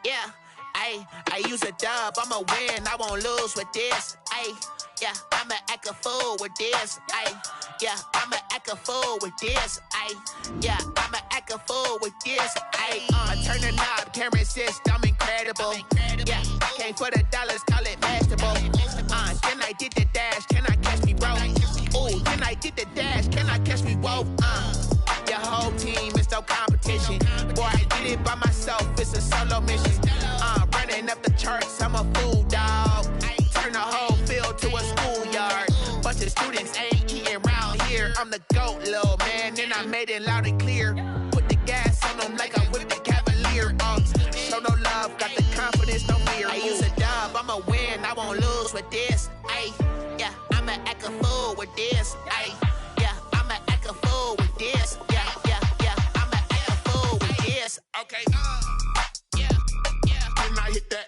Yeah, I use a dub, I'ma win, I won't lose with this. Yeah, I'ma act a fool with this. Yeah, I'ma act a fool with this. Yeah, I'ma act a fool with this. I turn the knob, camera assist, I'm incredible. Yeah, came for the dollars, call it vegetable. Then I did the dash, can I catch me, bro? Ooh, then I did the dash, can I catch me, whoa? Your whole team is no competition. Boy, I did it by myself, it's a solo mission. Running up the charts, I'm a fool, dog. Turn the whole field to a schoolyard. Bunch of students ain't eating round here. I'm the GOAT, little man, and I made it loud and clear. Put the gas on them like I whipped the Cavalier. Show no love, got the confidence, no fear. I use a dub, I'ma win, I won't lose with this. Yeah, I'ma act a fool with this. Yeah, I'ma act a fool with this. Yeah, I'ma act a fool with this. Okay, yeah, then I hit that.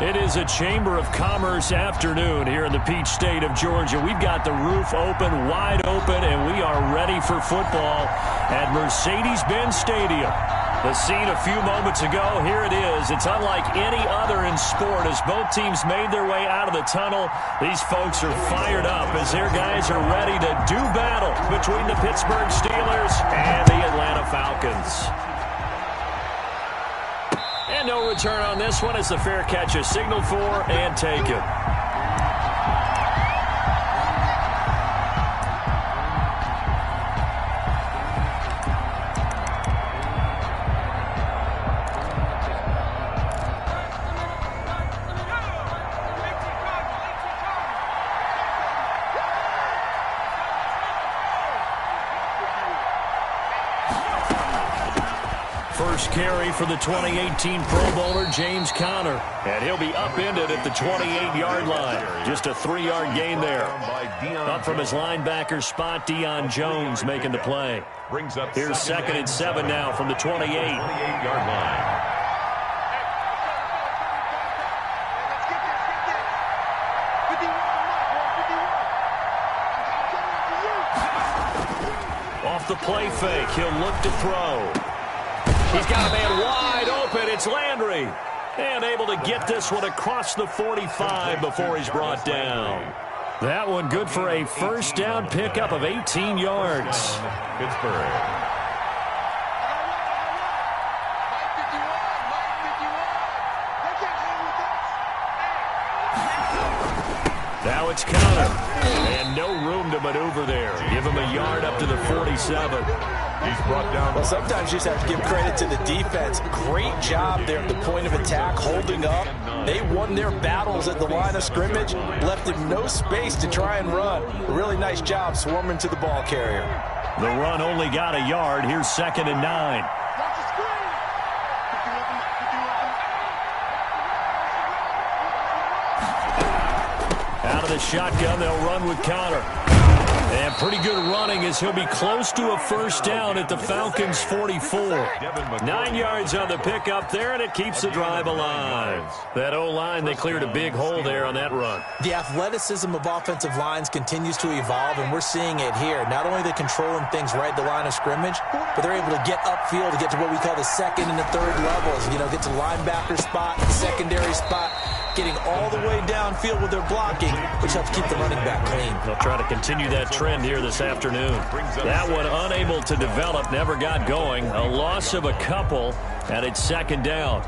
It is a Chamber of Commerce afternoon here in the Peach State of Georgia. We've got the roof open, wide open, and we are ready for football at Mercedes-Benz Stadium. The scene a few moments ago, here it is. It's unlike any other in sport as both teams made their way out of the tunnel. These folks are fired up as their guys are ready to do battle between the Pittsburgh Steelers and the Atlanta Falcons. And no return on this one as the fair catch is signaled for and taken. First carry for the 2018 Pro Bowler, James Conner. And he'll be upended at the 28-yard line. Just a 3-yard gain there. Up from his linebacker spot, Deion Jones making the play. Here's 2nd and 7 now from the 28-yard line. Off the play fake, he'll look to throw. He's got a man wide open. It's Landry. And able to get this one across the 45 before he's brought down. That one good for a first down pickup of 18 yards. Pittsburgh. Now it's Conner. And no room to maneuver there. Give him a yard up to the 47. He's brought down. Well, sometimes you just have to give credit to the defense. Great job there at the point of attack, holding up. They won their battles at the line of scrimmage, left him no space to try and run. A really nice job swarming to the ball carrier. The run only got a yard. Here's 2nd and 9. Out of the shotgun, they'll run with Conner. And pretty good running as he'll be close to a first down at the Falcons' 44. 9 yards on the pickup there, and it keeps the drive alive. That O-line, they cleared a big hole there on that run. The athleticism of offensive lines continues to evolve, and we're seeing it here. Not only are they controlling things right at the line of scrimmage, but they're able to get upfield to get to what we call the 2nd and the 3rd levels. You know, get to linebacker spot, secondary spot, getting all the way downfield with their blocking, which helps keep the running back clean. They'll try to continue that trend here this afternoon. That one unable to develop, never got going. A loss of a couple, and it's 2nd down.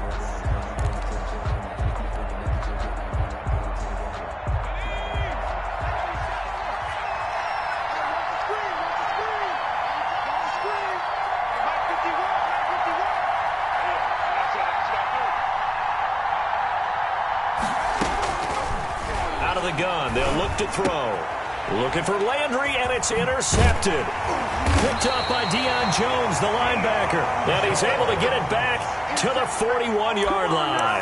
Out of the gun, they'll look to throw. Looking for Landry, and it's intercepted. Picked up by Deion Jones, the linebacker. And he's able to get it back to the 41-yard line.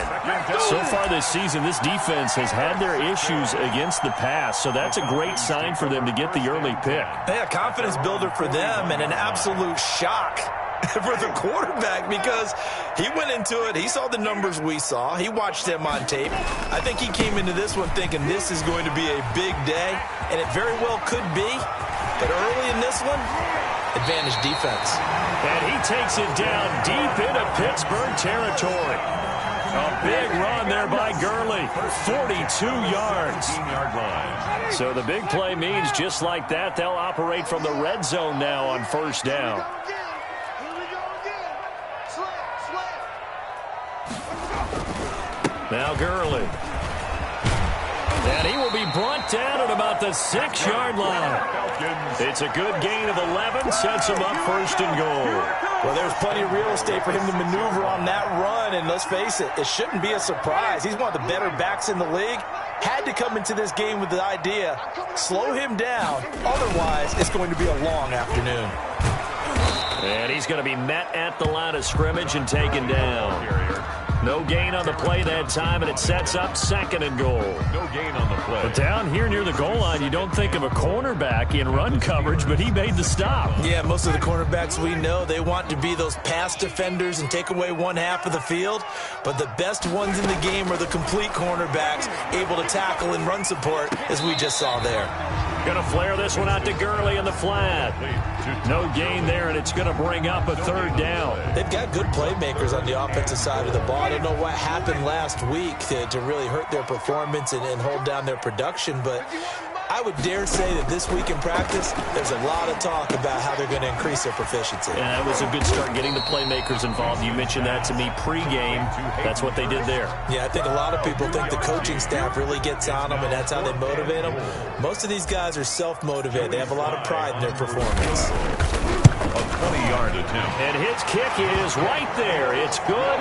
So far this season, this defense has had their issues against the pass, so that's a great sign for them to get the early pick. Yeah, confidence builder for them and an absolute shock for the quarterback because he went into it. He saw the numbers we saw. He watched them on tape. I think he came into this one thinking this is going to be a big day, and it very well could be. But early in this one, advantage defense. And he takes it down deep into Pittsburgh territory. A big run there by Gurley. 42 yards. So the big play means just like that, they'll operate from the red zone now on first down. Now Gurley. And he will be brought down at about the 6-yard line. It's a good gain of 11, sets him up first and goal. Well, there's plenty of real estate for him to maneuver on that run, and let's face it, it shouldn't be a surprise. He's one of the better backs in the league. Had to come into this game with the idea, slow him down, otherwise it's going to be a long afternoon. And he's going to be met at the line of scrimmage and taken down. No gain on the play that time, and it sets up second and goal. No gain on the play. But down here near the goal line, you don't think of a cornerback in run coverage, but he made the stop. Yeah, most of the cornerbacks we know, they want to be those pass defenders and take away one half of the field. But the best ones in the game are the complete cornerbacks, able to tackle and run support, as we just saw there. Going to flare this one out to Gurley in the flat. No gain there, and it's going to bring up a third down. They've got good playmakers on the offensive side of the ball. I don't know what happened last week to really hurt their performance and hold down their production, but I would dare say that this week in practice, there's a lot of talk about how they're going to increase their proficiency. Yeah, that was a good start getting the playmakers involved. You mentioned that to me pregame. That's what they did there. Yeah, I think a lot of people think the coaching staff really gets on them, and that's how they motivate them. Most of these guys are self-motivated. They have a lot of pride in their performance. A 20-yard attempt. And his kick is right there. It's good.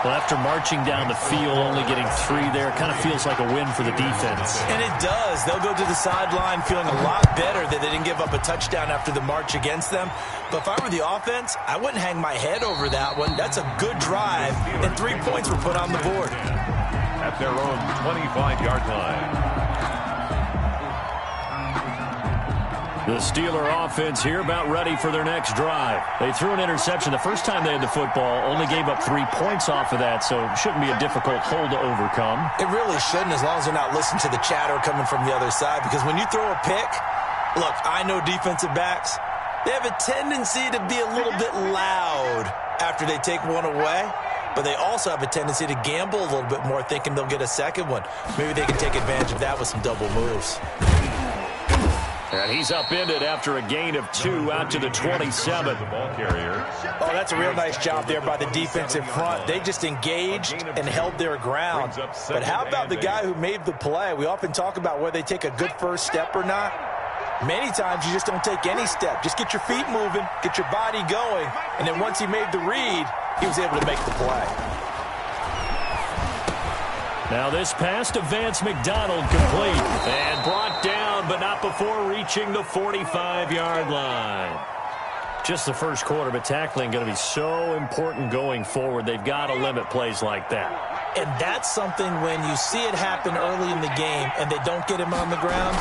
Well, after marching down the field, only getting 3 there, kind of feels like a win for the defense. And it does. They'll go to the sideline feeling a lot better that they didn't give up a touchdown after the march against them. But if I were the offense, I wouldn't hang my head over that one. That's a good drive, and 3 points were put on the board. At their own 25-yard line. The Steeler offense here about ready for their next drive. They threw an interception the first time they had the football, only gave up 3 points off of that, so it shouldn't be a difficult hole to overcome. It really shouldn't, as long as they're not listening to the chatter coming from the other side, because when you throw a pick, look, I know defensive backs, they have a tendency to be a little bit loud after they take one away, but they also have a tendency to gamble a little bit more, thinking they'll get a second one. Maybe they can take advantage of that with some double moves. And he's upended after a gain of 2 out to the 27. The ball carrier. Oh, that's a real nice job there by the defensive front. They just engaged and held their ground. But how about the guy who made the play? We often talk about whether they take a good first step or not. Many times you just don't take any step. Just get your feet moving, get your body going, and then once he made the read, he was able to make the play. Now this pass to Vance McDonald complete and brought down, but not before reaching the 45-yard line. Just the first quarter, but tackling going to be so important going forward. They've got to limit plays like that. And that's something when you see it happen early in the game and they don't get him on the ground,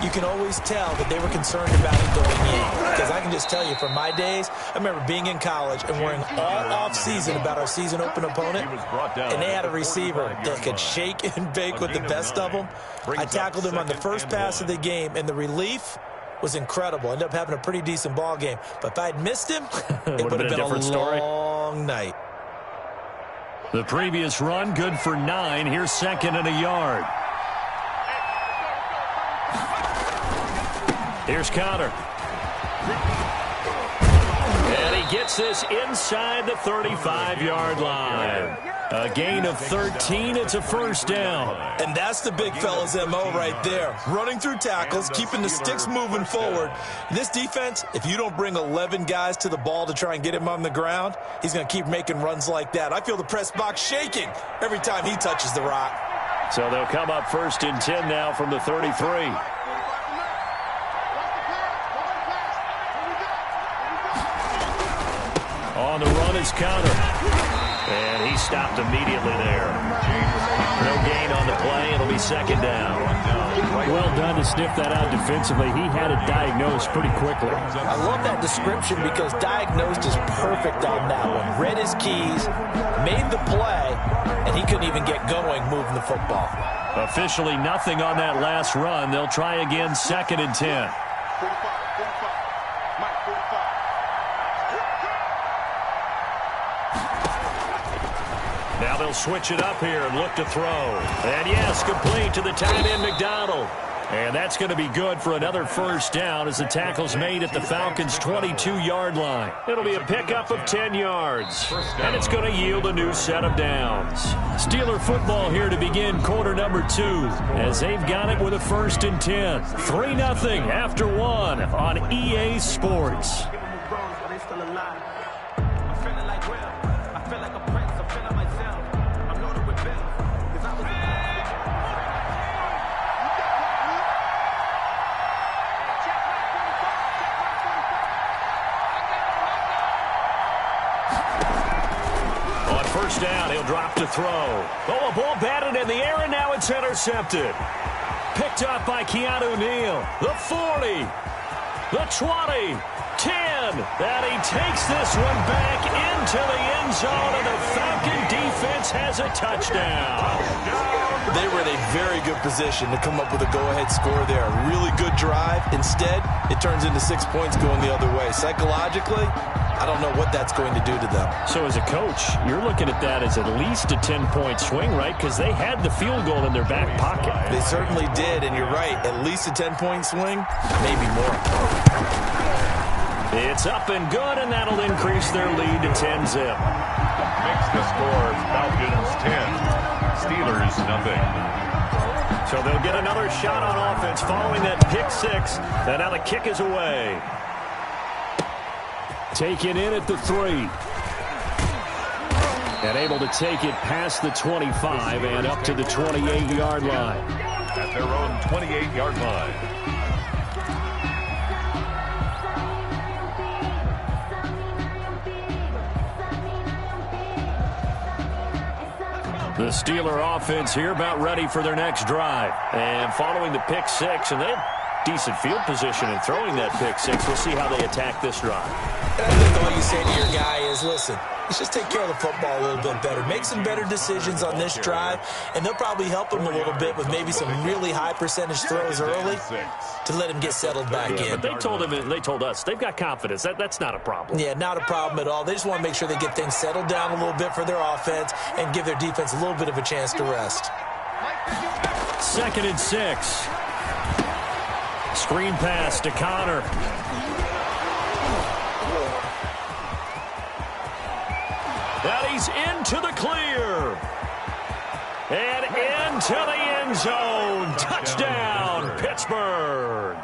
you can always tell that they were concerned about it going in. Because I can just tell you, from my days, I remember being in college and worrying all off-season about our season-open opponent, and they had a receiver that could shake and bake with the best of them. I tackled him on the first pass of the game, and the relief was incredible. Ended up having a pretty decent ball game. But if I had missed him, it would have been a long night. The previous run, good for 9. Here's second and a yard. Here's Conner. And he gets this inside the 35-yard line. A gain of 13. It's a first down. And that's the big fella's MO right there. Running through tackles, keeping the sticks moving forward. This defense, if you don't bring 11 guys to the ball to try and get him on the ground, he's going to keep making runs like that. I feel the press box shaking every time he touches the rock. So they'll come up first and 10 now from the 33. On the run is Conner. And he stopped immediately there. No gain on the play. It'll be second down. Well done to sniff that out defensively. He had it diagnosed pretty quickly. I love that description because diagnosed is perfect on that one. Read his keys, made the play, and he couldn't even get going moving the football. Officially nothing on that last run. They'll try again, second and 10. Now they'll switch it up here and look to throw. And yes, complete to the tight end, McDonald. And that's going to be good for another first down as the tackle's made at the Falcons' 22-yard line. It'll be a pickup of 10 yards. And it's going to yield a new set of downs. Steeler football here to begin quarter number 2 as they've got it with a 1st and 10. 3-0 after 1 on EA Sports. First down, he'll drop to throw. Oh, a ball batted in the air, and now it's intercepted. Picked up by Keanu Neal. The 40, the 20, 10. And he takes this one back into the end zone, and the Falcon defense has a touchdown. They were in a very good position to come up with a go-ahead score there. A really good drive. Instead, it turns into 6 points going the other way. Psychologically, I don't know what that's going to do to them. So as a coach, you're looking at that as at least a 10-point swing, right? Because they had the field goal in their back pocket. They certainly did, and you're right. At least a 10-point swing, maybe more. It's up and good, and that'll increase their lead to 10-zip. Makes the score Falcons 10. Steelers nothing. So they'll get another shot on offense following that pick 6. And now the kick is away. Taken in at the 3. And able to take it past the 25 and up to the 28-yard line. At their own 28-yard line. The Steeler offense here about ready for their next drive. And following the pick 6, and they have decent field position in throwing that pick 6. We'll see how they attack this drive. And I think all you say to your guy is, listen, let's just take care of the football a little bit better. Make some better decisions on this drive, and they'll probably help him a little bit with maybe some really high percentage throws early to let him get settled back in. But they told us they've got confidence. That's not a problem. Yeah, not a problem at all. They just want to make sure they get things settled down a little bit for their offense and give their defense a little bit of a chance to rest. 2nd and 6. Screen pass to Connor. And he's into the clear. And into the end zone. Touchdown, Pittsburgh.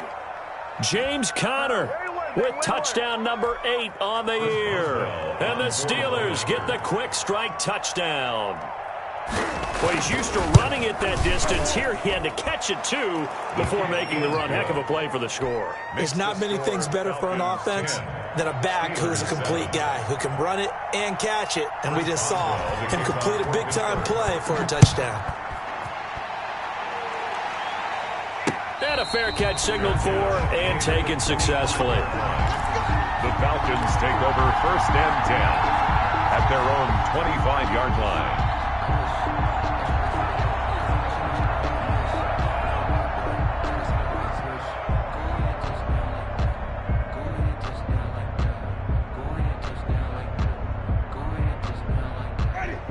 James Conner with touchdown number 8 on the year. And the Steelers get the quick strike touchdown. Well, he's used to running it that distance. Here he had to catch it, too, before making the run. Heck of a play for the score. There's not many things better for an offense than a back who's a complete guy, who can run it and catch it. And we just saw him complete a big-time play for a touchdown. And a fair catch signaled for and taken successfully. The Falcons take over 1st and 10 at their own 25-yard line.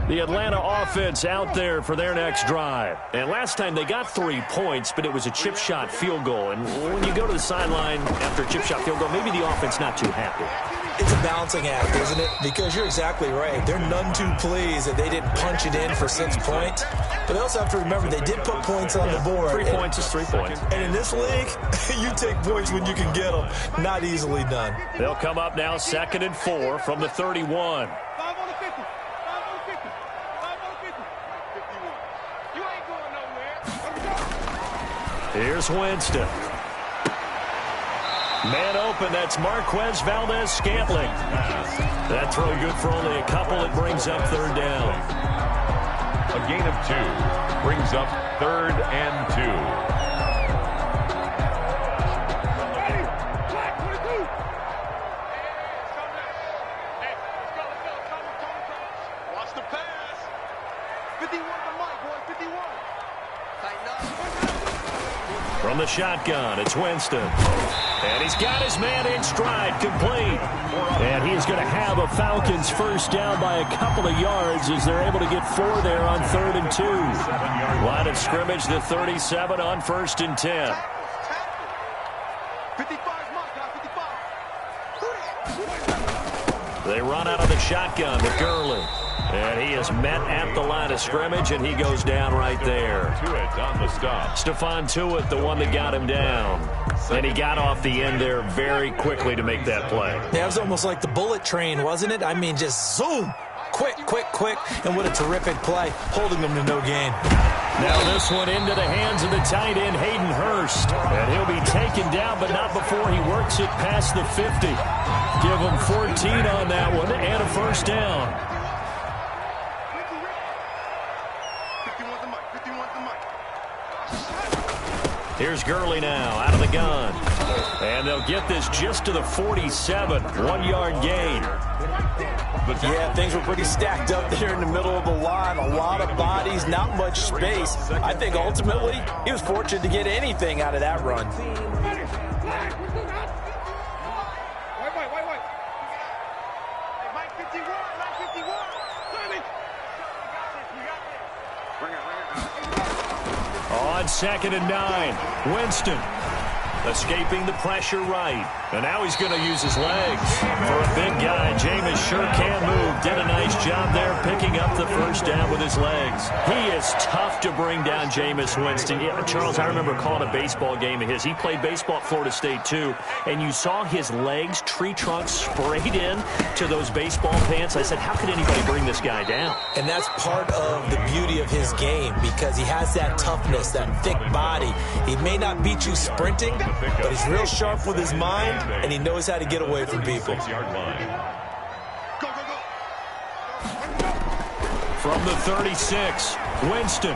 The Atlanta offense out there for their next drive. And last time they got 3 points, but it was a chip shot field goal. And when you go to the sideline after a chip shot field goal, maybe the offense not too happy. It's a balancing act, isn't it? Because you're exactly right. They're none too pleased that they didn't punch it in for 6 points. But they also have to remember they did put points on the board. 3 points is 3 points. And in this league, you take points when you can get them. Not easily done. They'll come up now 2nd and 4 from the 31. Here's Winston. Man open, that's Marquez Valdez-Scantling. That throw good for only a couple. It brings up 3rd down. A gain of 2 brings up 3rd and 2. Watch the pass. 51 to Mike, boy, 51. Tighten up. From the shotgun, it's Winston. And he's got his man in stride, complete. And he's going to have a Falcons first down by a couple of yards as they're able to get 4 there on 3rd and 2. Line of scrimmage, the 37 on 1st and 10. 55 mark, 55. They run out of the shotgun to Gurley. And he is met at the line of scrimmage, and he goes down right there. On the stop. Stephon Tuitt, the one that got him down. And he got off the end there very quickly to make that play. Yeah, it was almost like the bullet train, wasn't it? I mean, just zoom. Quick, quick, quick. And what a terrific play, holding them to no gain. Now this one into the hands of the tight end, Hayden Hurst. And he'll be taken down, but not before he works it past the 50. Give him 14 on that one and a first down. 51's the mic, 51's the mic. Here's Gurley now out of the gun. And they'll get this just to the 47. 1-yard gain. Yeah, things were pretty stacked up there in the middle of the line. A lot of bodies, not much space. I think ultimately he was fortunate to get anything out of that run. On 2nd and 9, Winston escaping the pressure right. And now he's going to use his legs. For a big guy, Jameis sure can move. Did a nice job there picking up the first down with his legs. He is tough to bring down, Jameis Winston. Yeah, Charles, I remember calling a baseball game of his. He played baseball at Florida State, too. And you saw his legs, tree trunks sprayed in to those baseball pants. I said, how could anybody bring this guy down? And that's part of the beauty of his game because he has that toughness, that thick body. He may not beat you sprinting, but he's real sharp with his mind, and he knows how to get away from people. From the 36, Winston.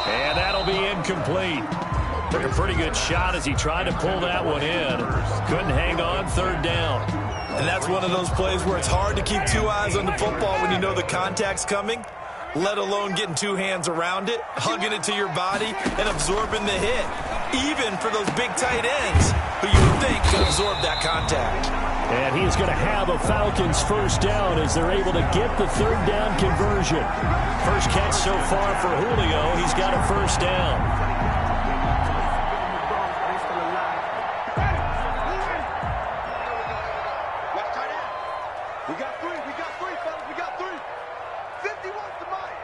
And that'll be incomplete. Took a pretty good shot as he tried to pull that one in. Couldn't hang on, 3rd down. And that's one of those plays where it's hard to keep 2 eyes on the football when you know the contact's coming, let alone getting 2 hands around it, hugging it to your body, and absorbing the hit. Even for those big tight ends who you would think could absorb that contact. And he's going to have a Falcons first down as they're able to get the 3rd down conversion. First catch so far for Julio. He's got a first down. We got 3, fellas, we got 3. 51's the mic,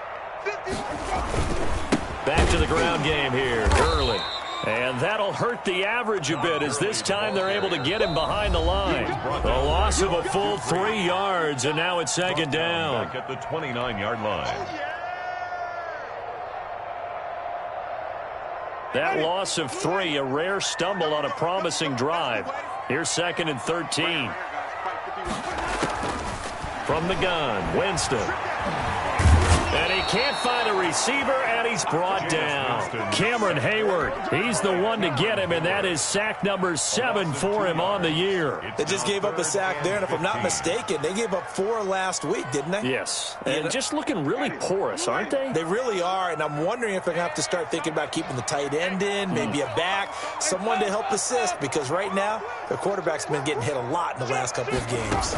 51's the mic. Back to the ground game here, Gurley. And that'll hurt the average a bit as this time they're able to get him behind the line. The loss of a full 3 yards, and now it's 2nd down. Back at the 29-yard line. That loss of 3, a rare stumble on a promising drive. Here's 2nd and 13. From the gun, Winston. And he can't find a receiver, and he's brought down. Cameron Hayward, he's the one to get him, and that is sack number 7 for him on the year. They just gave up a sack there, and if I'm not mistaken, they gave up 4 last week, didn't they? Yes, and just looking really porous, aren't they? They really are, and I'm wondering if they're going to have to start thinking about keeping the tight end in, maybe a back, someone to help assist, because right now, the quarterback's been getting hit a lot in the last couple of games.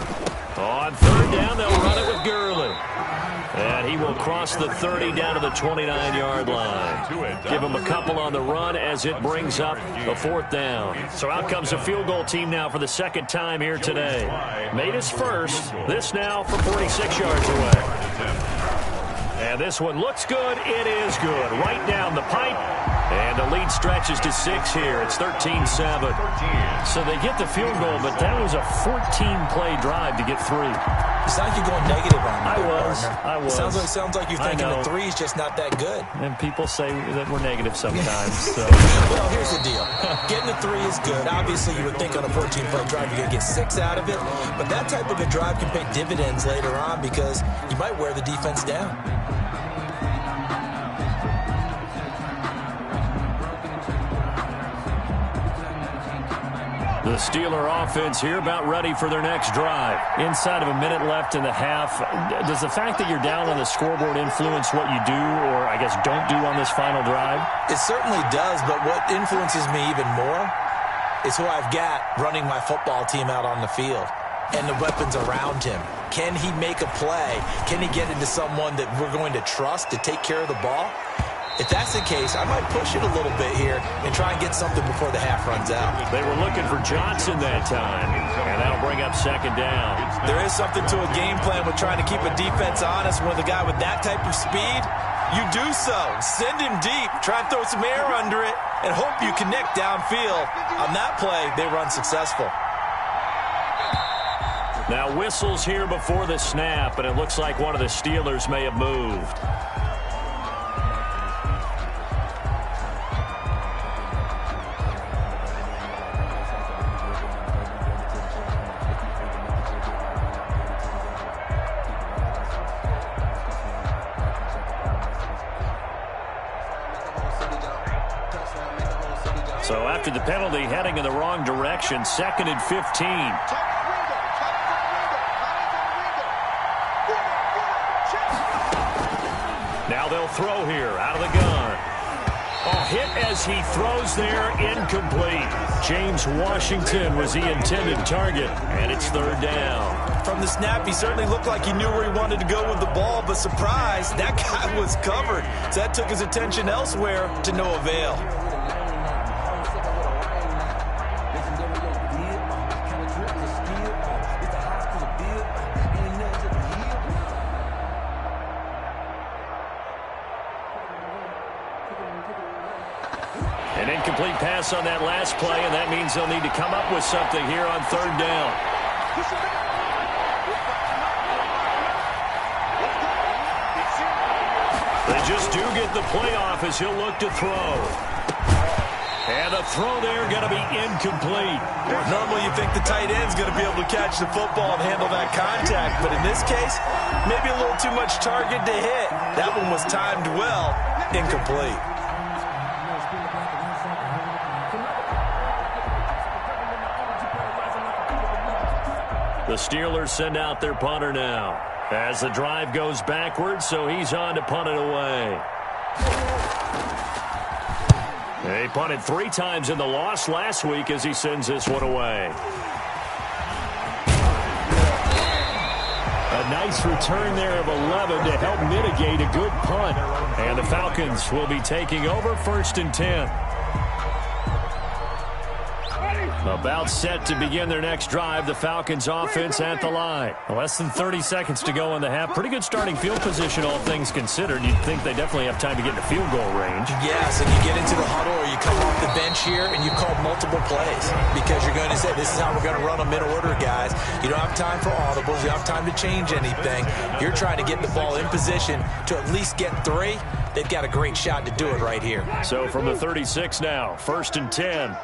On 3rd down, they'll run it with Gurley. And he will cross the 30 down to the 29-yard line. Give him a couple on the run as it brings up the 4th down. So out comes a field goal team now for the 2nd time here today. Made his first. This now from 46 yards away. And this one looks good. It is good. Right down the pipe. And the lead stretches to 6 here. It's 13-7. So they get the field goal, but that was a 14-play drive to get 3. It's like you're going negative on me. I was. Sounds like you're thinking the 3 is just not that good. And people say that we're negative sometimes. So. Well, here's the deal. Getting the 3 is good. Obviously, you would think on a 14-play drive you're going to get 6 out of it. But that type of a drive can pay dividends later on because you might wear the defense down. The Steeler offense here about ready for their next drive. Inside of a minute left in the half, does the fact that you're down on the scoreboard influence what you do or, I guess, don't do on this final drive? It certainly does, but what influences me even more is who I've got running my football team out on the field and the weapons around him. Can he make a play? Can he get into someone that we're going to trust to take care of the ball? If that's the case, I might push it a little bit here and try and get something before the half runs out. They were looking for Johnson that time, and that'll bring up second down. There is something to a game plan with trying to keep a defense honest with a guy with that type of speed. You do so. Send him deep. Try and throw some air under it and hope you connect downfield. On that play, they run successful. Now whistles here before the snap, and it looks like one of the Steelers may have moved. So after the penalty, heading in the wrong direction, 2nd and 15. Now they'll throw here, out of the gun. Oh, hit as he throws there, incomplete. James Washington was the intended target, and it's 3rd down. From the snap, he certainly looked like he knew where he wanted to go with the ball, but surprise, that guy was covered. So that took his attention elsewhere to no avail. An incomplete pass on that last play, and that means they'll need to come up with something here on 3rd down. They just do get the play off as he'll look to throw. And the throw there going to be incomplete. Normally you think the tight end's going to be able to catch the football and handle that contact, but in this case, maybe a little too much target to hit. That one was timed well, incomplete. The Steelers send out their punter now as the drive goes backwards, so he's on to punt it away. They punted 3 times in the loss last week as he sends this one away. A nice return there of 11 to help mitigate a good punt. And the Falcons will be taking over 1st and 10. About set to begin their next drive, the Falcons offense at the line. Less than 30 seconds to go in the half. Pretty good starting field position, all things considered. You'd think they definitely have time to get into field goal range. Yes, and you get into the huddle or you come off the bench here and you call multiple plays because you're going to say, this is how we're going to run them in order, guys. You don't have time for audibles. You don't have time to change anything. You're trying to get the ball in position to at least get 3. They've got a great shot to do it right here. So from the 36 now, 1st and 10.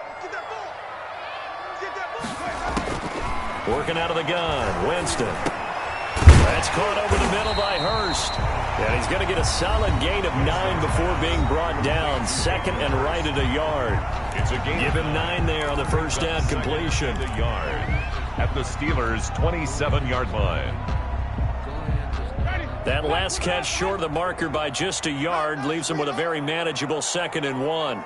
Working out of the gun, Winston. That's caught over the middle by Hurst. And he's going to get a solid gain of 9 before being brought down. 2nd and right at a yard. It's a gain. Give him 9 there on the first down completion. The yard at the Steelers' 27-yard line. That last catch short of the marker by just a yard leaves him with a very manageable 2nd and 1.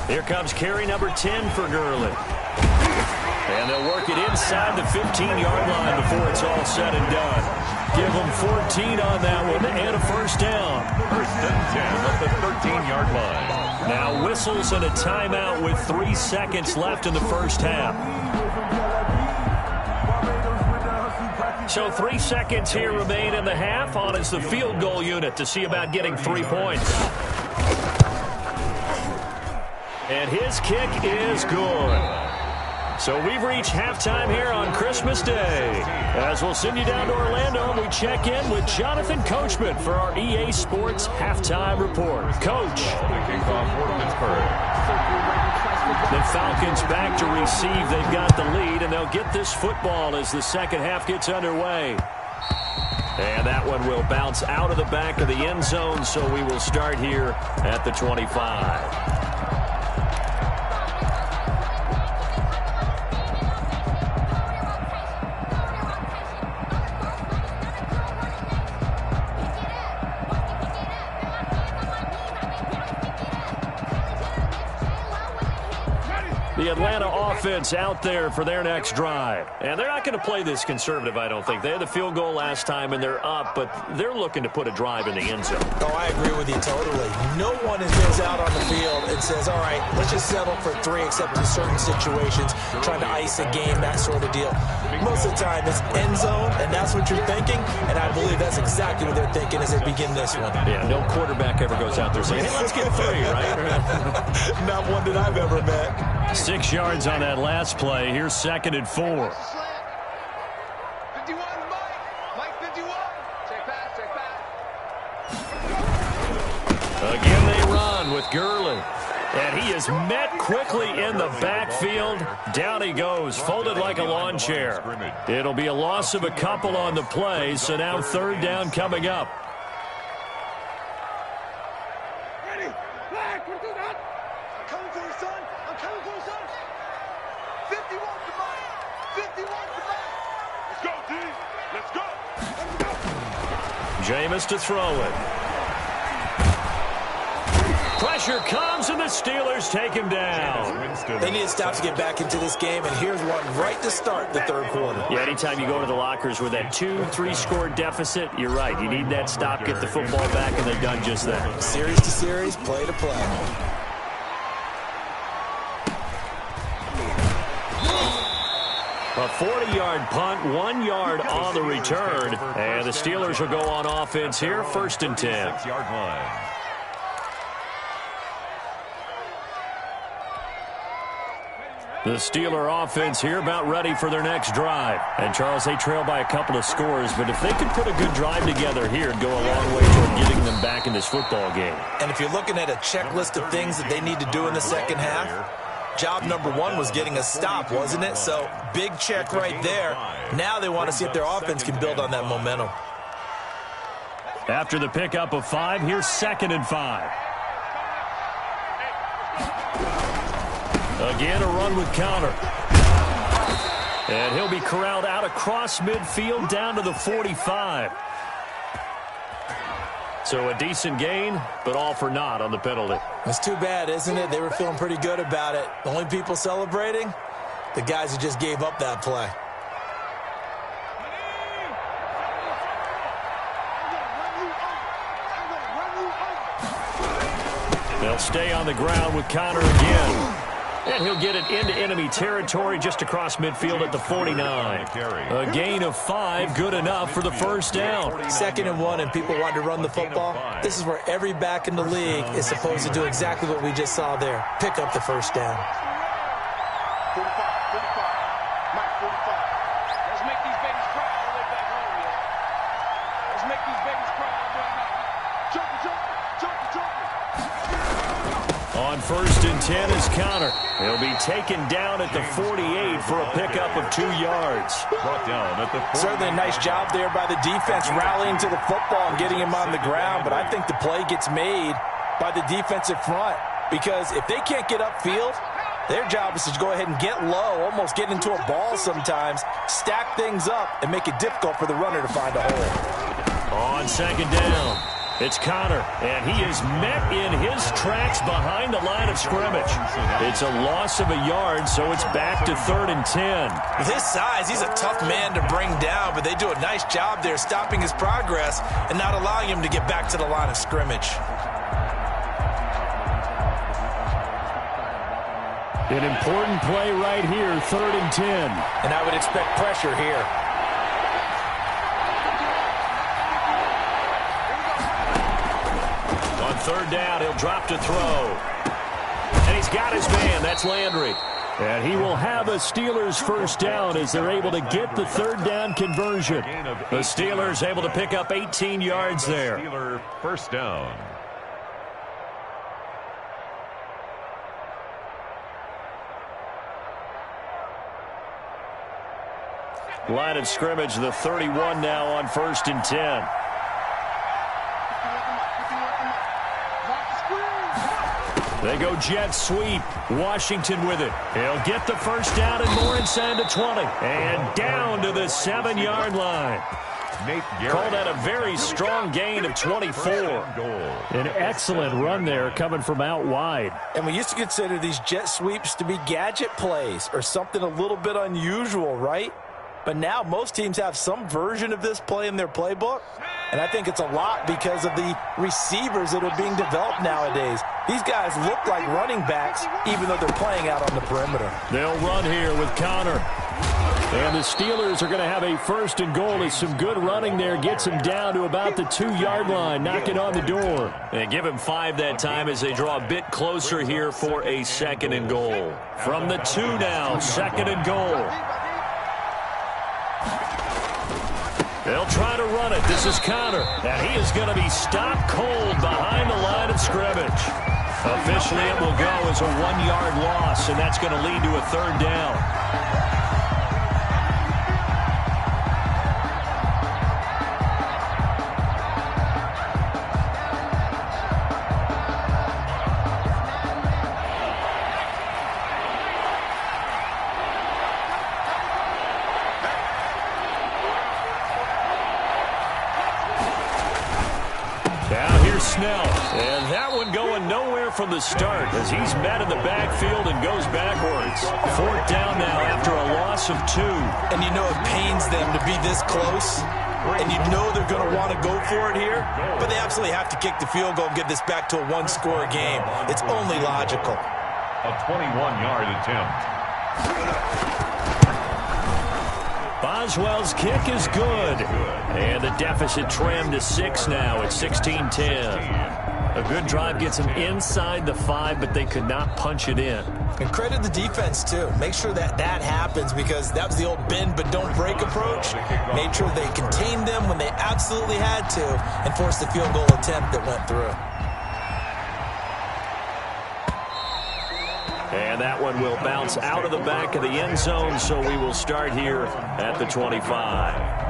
Here comes carry number 10 for Gurley. And they'll work it inside the 15-yard line before it's all said and done. Give them 14 on that one and a 1st down. 1st and 10 at the 13-yard line. Now whistles and a timeout with 3 seconds left in the first half. So 3 seconds here remain in the half. On is the field goal unit to see about getting 3 points. And his kick is good. So we've reached halftime here on Christmas Day. As we'll send you down to Orlando, we check in with Jonathan Coachman for our EA Sports Halftime Report. Coach. The kickoff for Pittsburgh. The Falcons back to receive. They've got the lead, and they'll get this football as the second half gets underway. And that one will bounce out of the back of the end zone, so we will start here at the 25. The Atlanta offense out there for their next drive. And they're not going to play this conservative, I don't think. They had the field goal last time, and they're up, but they're looking to put a drive in the end zone. Oh, I agree with you totally. No one goes out on the field and says, all right, let's just settle for 3, except in certain situations, trying to ice a game, that sort of deal. Most of the time, it's end zone, and that's what you're thinking, and I believe that's exactly what they're thinking as they begin this one. Yeah, no quarterback ever goes out there saying, hey, let's get 3, right? Not one that I've ever met. 6 yards on that last play. Here's 2nd and 4. 51, Mike 51. Check pass. Again, they run with Gurley. And he is met quickly in the backfield. Down he goes, folded like a lawn chair. It'll be a loss of a couple on the play, so now 3rd down coming up. Ready? Flag. I'm coming for you, son. I'm coming for you, son. 51 to Mike. 51 to Mike. Let's go, D. Let's go. Jameis to throw it. Pressure comes, and the Steelers take him down. They need to stop to get back into this game, and here's one right to start the 3rd quarter. Yeah, anytime you go to the lockers with that 2-3 score deficit, you're right. You need that stop, get the football back, and they've done just that. Series to series, play to play. A 40-yard punt, 1 yard on the return. And the Steelers will go on offense here, 1st and 10. 6-yard line. The Steeler offense here about ready for their next drive. And, Charles, they trail by a couple of scores, but if they could put a good drive together here, it'd go a long way toward getting them back in this football game. And if you're looking at a checklist of things that they need to do in the second half, job number 1 was getting a stop, wasn't it? So, big check right there. Now they want to see if their offense can build on that momentum. After the pickup of 5, here's 2nd and 5. Again, a run with counter. And he'll be corralled out across midfield down to the 45. So a decent gain, but all for naught on the penalty. It's too bad, isn't it? They were feeling pretty good about it. The only people celebrating, the guys who just gave up that play. They'll stay on the ground with counter again. And he'll get it into enemy territory just across midfield at the 49. A gain of 5, good enough for the 1st down. 2nd and 1, and people want to run the football. This is where every back in the league is supposed to do exactly what we just saw there. Pick up the 1st down. 45. Mike 45. Let's make these babies cry all the way back home, yeah. Let's make these babies cry all the way back home. Jump. On 1st and 10 is counter. He'll be taken down at the 48 for a pickup of 2 yards. Brought down at the 48. Certainly a nice job there by the defense rallying to the football and getting him on the ground, but I think the play gets made by the defensive front because if they can't get upfield, their job is to go ahead and get low, almost get into a ball sometimes, stack things up, and make it difficult for the runner to find a hole. On 2nd down, it's Connor, and he is met in his tracks behind the line of scrimmage. It's a loss of a yard, so it's back to 3rd and 10. With his size, he's a tough man to bring down, but they do a nice job there stopping his progress and not allowing him to get back to the line of scrimmage. An important play right here, 3rd and 10. And I would expect pressure here. On 3rd down, he'll drop to throw. And he's got his man. That's Landry. And he will have a Steelers 1st down as they're able to get the 3rd down conversion. The Steelers able to pick up 18 yards there. Steeler 1st down. Line of scrimmage, the 31 now on 1st and 10. They go jet sweep. Washington with it. He'll get the 1st down and more inside the 20. And down to the 7-yard line. Called that a very strong gain of 24. An excellent run there coming from out wide. And we used to consider these jet sweeps to be gadget plays or something a little bit unusual, right? But now most teams have some version of this play in their playbook. And I think it's a lot because of the receivers that are being developed nowadays. These guys look like running backs even though they're playing out on the perimeter. They'll run here with Connor. And the Steelers are going to have a 1st and goal as some good running there gets him down to about the 2-yard line, knocking on the door. And give him 5 that time as they draw a bit closer here for a 2nd and goal. From the 2 now, 2nd and goal. They'll try to run it. This is Connor. And he is going to be stopped cold behind the line of scrimmage. Officially, it will go as a 1-yard loss, and that's going to lead to a 3rd down. And that one going nowhere from the start as he's met in the backfield and goes backwards. 4th down now after a loss of 2. And you know it pains them to be this close. And you know they're going to want to go for it here. But they absolutely have to kick the field goal and get this back to a 1-score game. It's only logical. A 21-yard attempt. Boswell's kick is good. And the deficit trimmed to 6 now at 16-10. A good drive gets them inside the 5, but they could not punch it in. And credit the defense, too. Make sure that happens because that was the old bend but don't break approach. Made sure they contained them when they absolutely had to and forced the field goal attempt that went through. And that one will bounce out of the back of the end zone, so we will start here at the 25.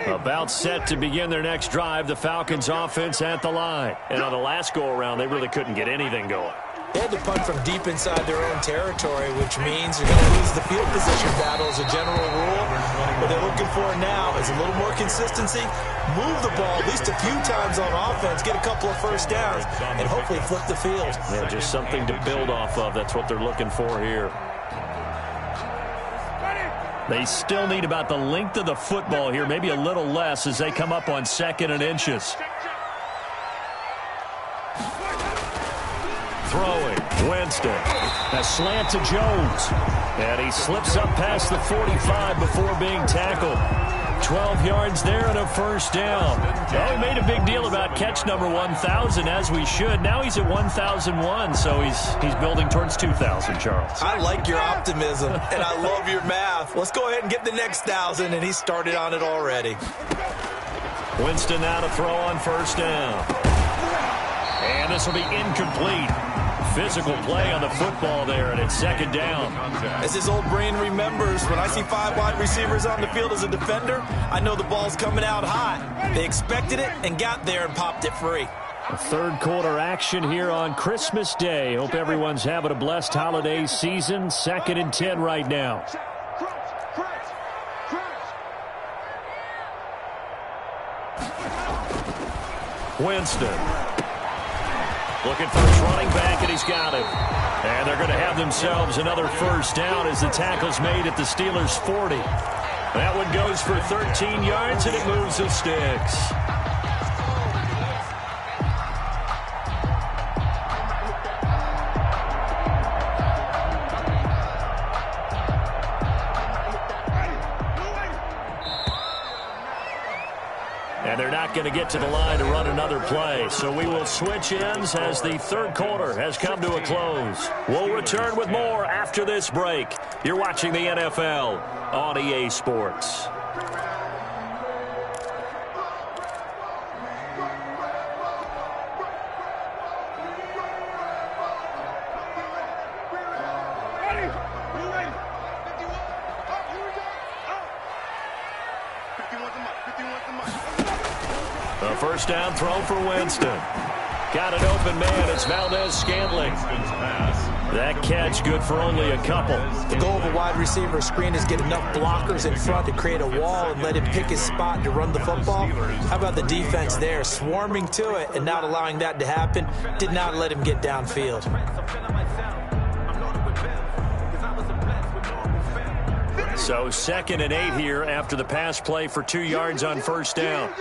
About set to begin their next drive, the Falcons offense at the line. And on the last go-around, they really couldn't get anything going. They had to punt from deep inside their own territory, which means they're going to lose the field position battle as a general rule. What they're looking for now is a little more consistency, move the ball at least a few times on offense, get a couple of 1st downs, and hopefully flip the field. Yeah, just something to build off of. That's what they're looking for here. They still need about the length of the football here, maybe a little less as they come up on 2nd and inches. Throwing, Winston. A slant to Jones. And he slips up past the 45 before being tackled. 12 yards there and a 1st down. Well, we made a big deal about catch number 1,000, as we should. Now he's at 1,001, so he's building towards 2,000, Charles. I like your optimism, and I love your math. Let's go ahead and get the next 1,000, and he started on it already. Winston now to throw on 1st down. And this will be incomplete. Physical play on the football there, and it's 2nd down. As his old brain remembers, when I see 5 wide receivers on the field as a defender, I know the ball's coming out hot. They expected it and got there and popped it free. A 3rd quarter action here on Christmas Day. Hope everyone's having a blessed holiday season. 2nd and 10 right now. Winston. Looking for his running back, and he's got him. And they're going to have themselves another 1st down as the tackle's made at the Steelers' 40. That one goes for 13 yards, and it moves the sticks. And they're not going to get to the line to run another play. So we will switch ends as the 3rd quarter has come to a close. We'll return with more after this break. You're watching the NFL on EA Sports. A 1st down throw for Winston. Got an open man. It's Valdez-Scantling. That catch good for only a couple. The goal of a wide receiver screen is get enough blockers in front to create a wall and let him pick his spot to run the football. How about the defense there, swarming to it and not allowing that to happen? Did not let him get downfield. So 2nd and 8 here after the pass play for 2 yards on first down.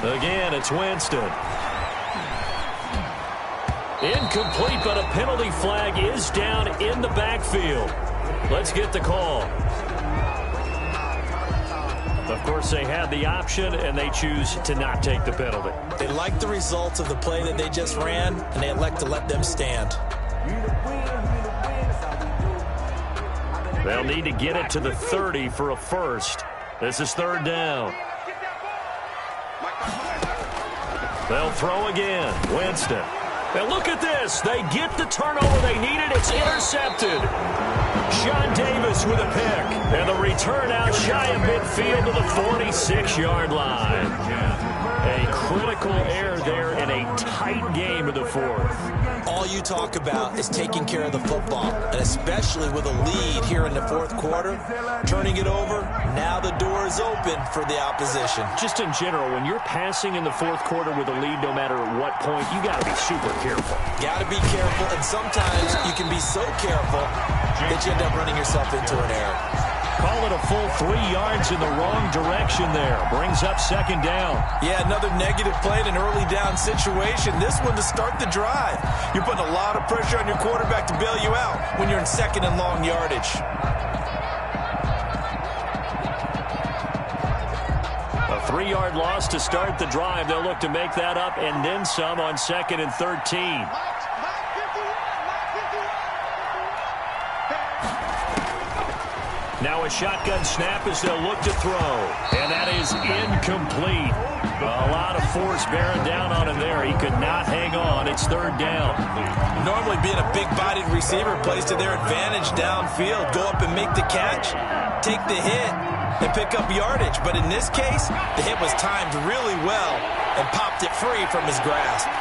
Again, it's Winston. Incomplete, but a penalty flag is down in the backfield. Let's get the call. Of course, they had the option, and they choose to not take the penalty. They like the results of the play that they just ran, and they elect to let them stand. They'll need to get it to the 30 for a first. This is 3rd down. They'll throw again. Winston. And look at this. They get the turnover they needed. It's intercepted. Sean Davis with a pick. And the return out shy of midfield to the 46-yard line. A critical error there in a tight game of the 4th. All you talk about is taking care of the football, and especially with a lead here in the 4th quarter, turning it over, now the door is open for the opposition. Just in general, when you're passing in the 4th quarter with a lead, no matter at what point, you got to be super careful. Got to be careful, and sometimes you can be so careful that you end up running yourself into an error. Call it a full 3 yards in the wrong direction there. Brings up 2nd down. Yeah, another negative play in an early down situation. This one to start the drive. You're putting a lot of pressure on your quarterback to bail you out when you're in 2nd and long yardage. A 3-yard loss to start the drive. They'll look to make that up and then some on 2nd and 13. Now a shotgun snap as they'll look to throw. And that is incomplete. A lot of force bearing down on him there. He could not hang on. It's 3rd down. Normally being a big-bodied receiver plays to their advantage downfield. Go up and make the catch, take the hit, and pick up yardage. But in this case, the hit was timed really well and popped it free from his grasp.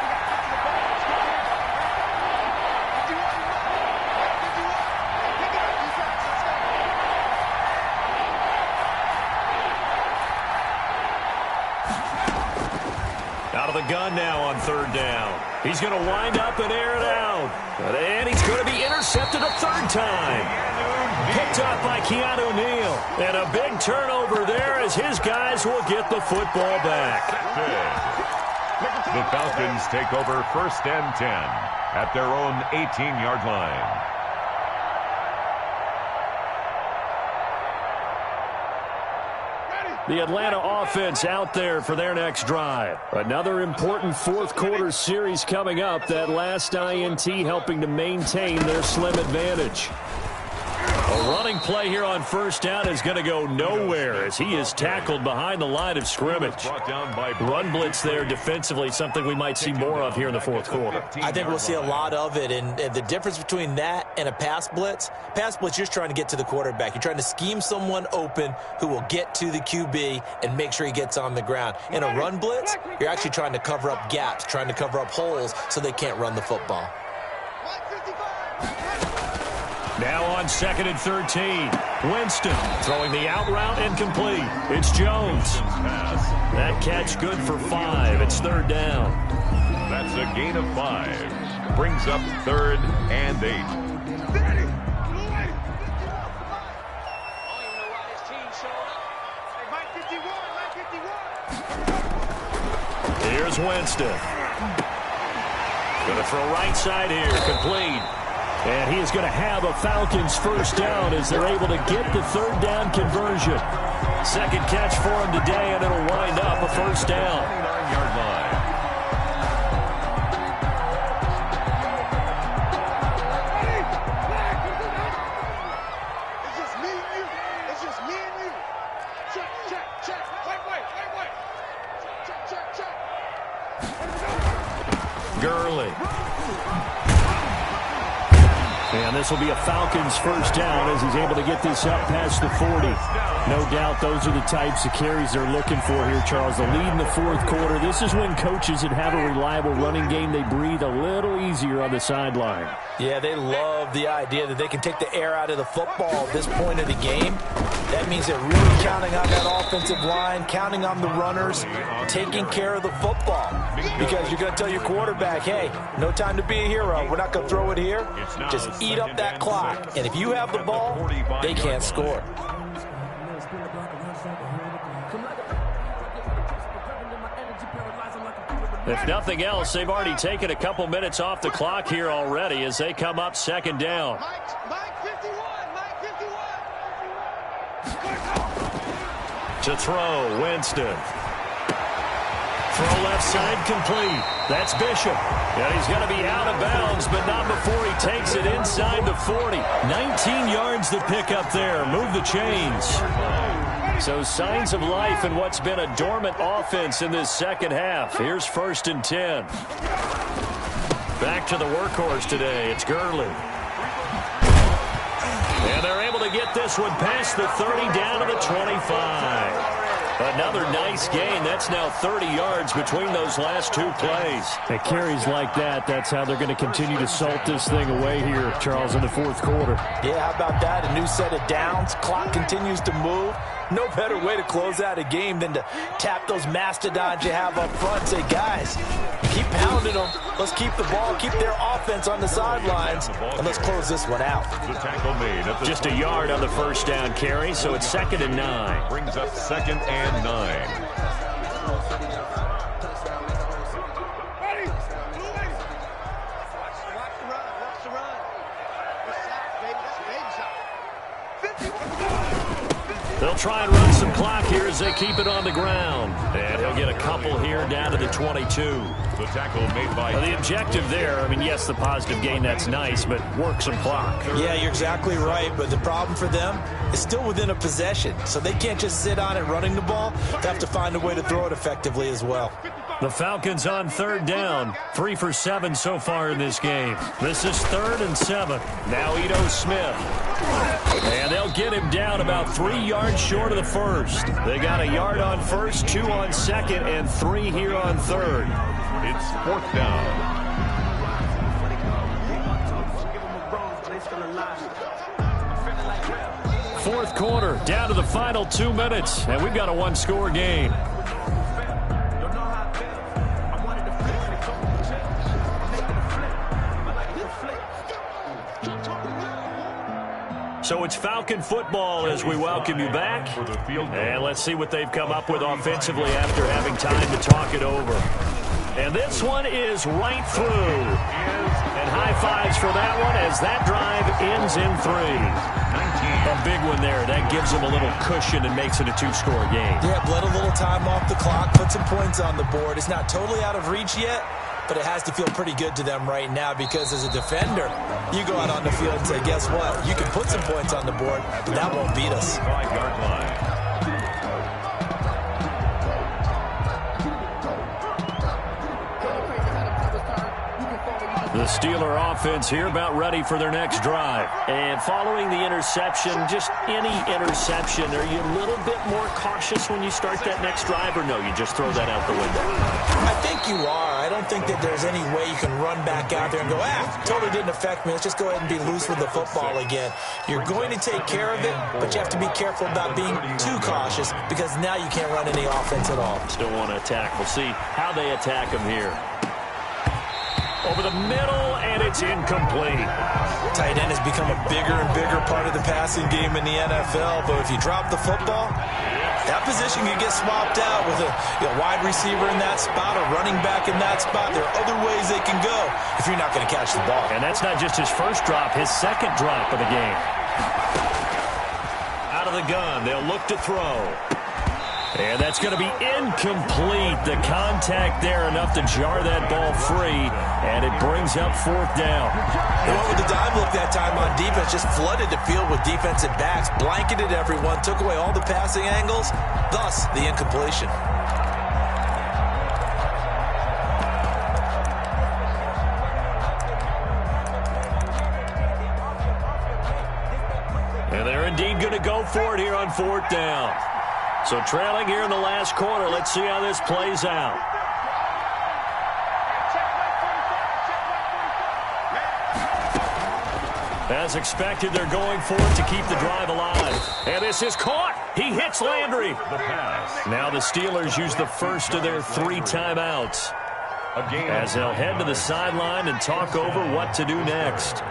The gun now on 3rd down. He's going to wind up and air it out. And he's going to be intercepted a 3rd time. Picked up by Keanu Neal. And a big turnover there as his guys will get the football back. The Falcons take over 1st and 10 at their own 18-yard line. The Atlanta offense out there for their next drive. Another important 4th quarter series coming up. That last INT helping to maintain their slim advantage. A running play here on 1st down is going to go nowhere as he is tackled behind the line of scrimmage. Run blitz there defensively, something we might see more of here in the 4th quarter. I think we'll see a lot of it, and the difference between that and a pass blitz, you're just trying to get to the quarterback. You're trying to scheme someone open who will get to the QB and make sure he gets on the ground. In a run blitz, you're actually trying to cover up gaps, trying to cover up holes so they can't run the football. Now on 2nd and 13. Winston throwing the out route incomplete. It's Jones. That catch good for 5. It's 3rd down. That's a gain of 5. Brings up 3rd and 8. Here's Winston. Going to throw right side here. Complete. And he is going to have a Falcons 1st down as they're able to get the 3rd down conversion. 2nd catch for him today, and it'll wind up a 1st down. 29-yard line. It's just me and you. It's just me and you. Check, check, check. Wait. Check. Gurley. And this will be a Falcons first down as he's able to get this up past the 40. No doubt those are the types of carries they're looking for here, Charles. The lead in the fourth quarter. This is when coaches that have a reliable running game, they breathe a little easier on the sideline. Yeah, they love the idea that they can take the air out of the football at this point of the game. That means they're really counting on that offensive line, counting on the runners, taking care of the football. Because you're going to tell your quarterback, hey, no time to be a hero. We're not going to throw it here. Just eat up that clock. And if you have the ball, they can't score. If nothing else, they've already taken a couple minutes off the clock here already as they come up second down. To throw, Winston. Throw left side complete. That's Bishop. And he's going to be out of bounds, but not before he takes it inside the 40. 19 yards to pick up there. Move the chains. So signs of life in what's been a dormant offense in this second half. Here's 1st and 10. Back to the workhorse today. It's Gurley. And they're able to get this one past the 30 down to the 25. Another nice gain. That's now 30 yards between those last two plays. At carries like that, that's how they're going to continue to salt this thing away here, Charles, in the fourth quarter. Yeah, how about that? A new set of downs. Clock continues to move. No better way to close out a game than to tap those mastodons you have up front and say, guys, keep pounding them. Let's keep the ball, keep their offense on the sidelines, and let's close this one out. Just a yard on the first down carry, so it's 2nd and 9. Brings up 2nd and 9. They'll try and run some clock here as they keep it on the ground. And he'll get a couple here down to the 22. The tackle made by... The objective there, I mean, yes, the positive gain, that's nice, but work some clock. Yeah, you're exactly right, but the problem for them is still within a possession. So they can't just sit on it running the ball. They have to find a way to throw it effectively as well. The Falcons on 3rd down. 3 for 7 so far in this game. This is 3rd and 7. Now Ito Smith. And they'll get him down about 3 yards short of the first. They got a yard on first, 2 on 2nd, and 3 here on 3rd. It's 4th down. Fourth quarter, down to the final 2 minutes, and we've got a one-score game. So it's Falcon football as we welcome you back. And let's see what they've come up with offensively after having time to talk it over. And this one is right through. And high fives for that one as that drive ends in 3. A big one there. That gives them a little cushion and makes it a 2-score game. Yeah, bled a little time off the clock, put some points on the board. It's not totally out of reach yet, but it has to feel pretty good to them right now because as a defender, you go out on the field and say, guess what? You can put some points on the board, but that won't beat us. 5-yard line. The Steeler offense here about ready for their next drive. And following the interception, just any interception, are you a little bit more cautious when you start that next drive, or no, you just throw that out the window? I think you are. I don't think that there's any way you can run back out there and go, totally didn't affect me. Let's just go ahead and be loose with the football again. You're going to take care of it, but you have to be careful about being too cautious because now you can't run any offense at all. Still want to attack. We'll see how they attack them here. Over the middle, and it's incomplete. Tight end has become a bigger and bigger part of the passing game in the NFL, but if you drop the football, that position can get swapped out with a wide receiver in that spot, a running back in that spot. There are other ways they can go if you're not going to catch the ball. And that's not just his first drop, his second drop of the game. Out of the gun, they'll look to throw. And that's going to be incomplete. The contact there enough to jar that ball free, and it brings up 4th down. They went with the dime look that time on defense, just flooded the field with defensive backs, blanketed everyone, took away all the passing angles, thus the incompletion. going to go for it here on 4th down. So trailing here in the last quarter. Let's see how this plays out. As expected, they're going for it to keep the drive alive. And this is caught. He hits Landry. The pass. Now the Steelers use the first of their 3 timeouts, as they'll head to the sideline and talk over what to do next.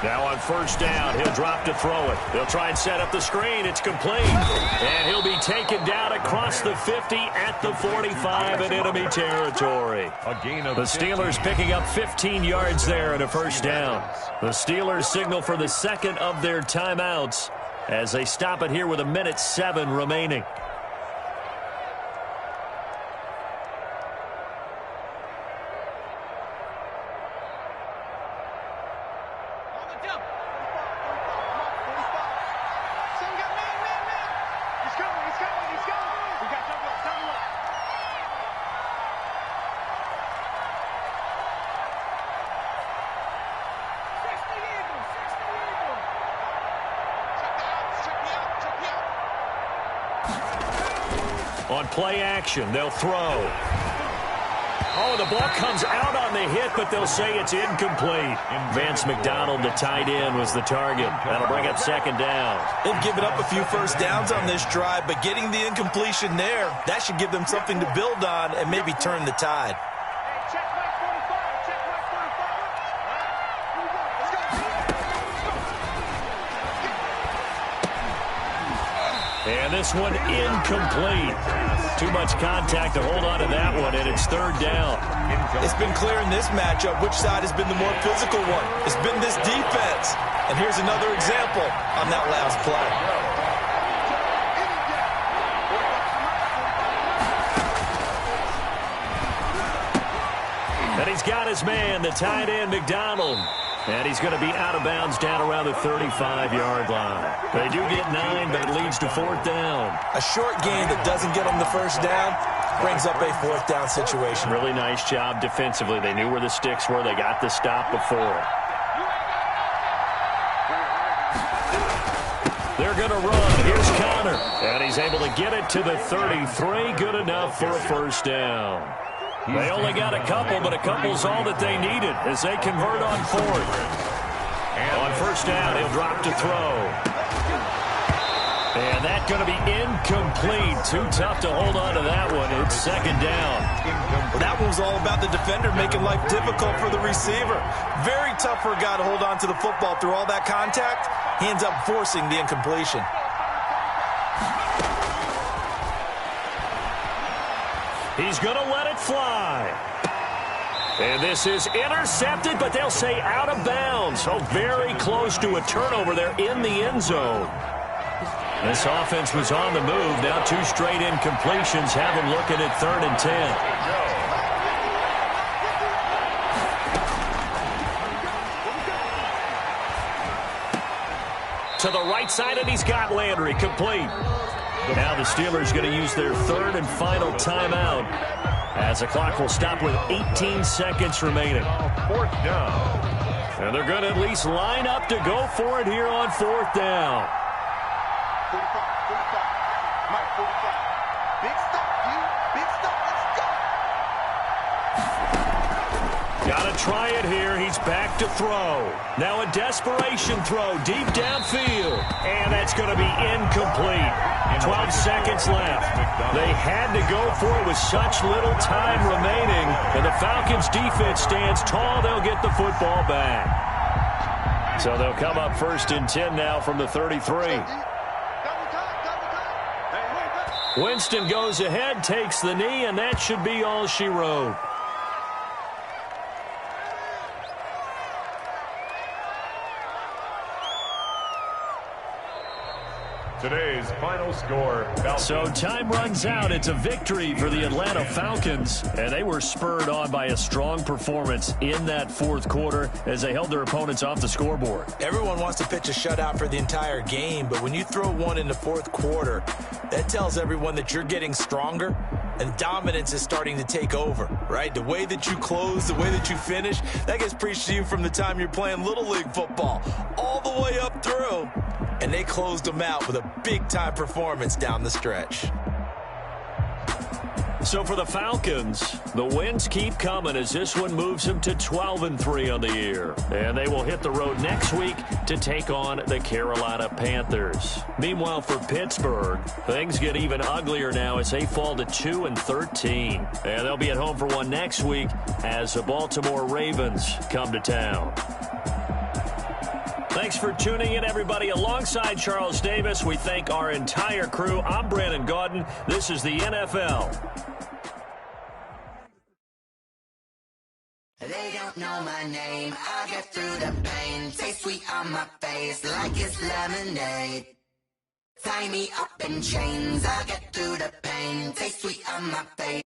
Now on 1st down, he'll drop to throw it. They'll try and set up the screen. It's complete. And he'll be taken down across the 50 at the 45 in enemy territory. The Steelers picking up 15 yards there and a 1st down. The Steelers signal for the second of their timeouts as they stop it here with 1:07 remaining. On play action, they'll throw. Oh, the ball comes out on the hit, but they'll say it's incomplete. Vance McDonald, the tight end, was the target. That'll bring up 2nd down. They've given up a few 1st downs on this drive, but getting the incompletion there, that should give them something to build on and maybe turn the tide. And this one incomplete. Too much contact to hold on to that one, and it's 3rd down. It's been clear in this matchup which side has been the more physical one. It's been this defense. And here's another example on that last play. And he's got his man, the tight end, McDonald. And he's going to be out of bounds down around the 35-yard line. They do get 9, but it leads to 4th down. A short gain that doesn't get them the 1st down brings up a 4th down situation. Really nice job defensively. They knew where the sticks were. They got the stop before. They're going to run. Here's Connor. And he's able to get it to the 33. Good enough for a 1st down. They only got a couple, but a couple's all that they needed as they convert on 4th. On 1st down, he'll drop to throw. And that's going to be incomplete. Too tough to hold on to that one. It's 2nd down. Well, that one was all about the defender making life difficult for the receiver. Very tough for a guy to hold on to the football through all that contact. He ends up forcing the incompletion. He's going to let it fly. And this is intercepted, but they'll say out of bounds. So very close to a turnover there in the end zone. This offense was on the move. Now 2 straight incompletions have them looking at 3rd and 10. To the right side, and he's got Landry complete. Now the Steelers going to use their 3rd and final timeout as the clock will stop with 18 seconds remaining. 4th down. And they're going to at least line up to go for it here on 4th down. 45, 45. Mike, 45. Big stop, you. Big stop. Let's go. Got to try it here. He's back to throw. Now a desperation throw deep downfield. And that's going to be incomplete. 12 seconds left. They had to go for it with such little time remaining. And the Falcons defense stands tall. They'll get the football back. So they'll come up 1st and 10 now from the 33. Winston goes ahead, takes the knee, and that should be all she wrote. Today's final score. So time runs out. It's a victory for the Atlanta Falcons. And they were spurred on by a strong performance in that 4th quarter as they held their opponents off the scoreboard. Everyone wants to pitch a shutout for the entire game, but when you throw one in the 4th quarter, that tells everyone that you're getting stronger And dominance is starting to take over, right? The way that you close, the way that you finish, that gets preached to you from the time you're playing Little League football all the way up through. And they closed them out with a big-time performance down the stretch. So for the Falcons, the wins keep coming as this one moves them to 12-3 on the year. And they will hit the road next week to take on the Carolina Panthers. Meanwhile, for Pittsburgh, things get even uglier now as they fall to 2-13. And they'll be at home for one next week as the Baltimore Ravens come to town. Thanks for tuning in, everybody. Alongside Charles Davis, we thank our entire crew. I'm Brandon Gaudin. This is the NFL. They don't know my name. I get through the pain. Taste sweet on my face like it's lemonade. Tie me up in chains. I get through the pain. Taste sweet on my face.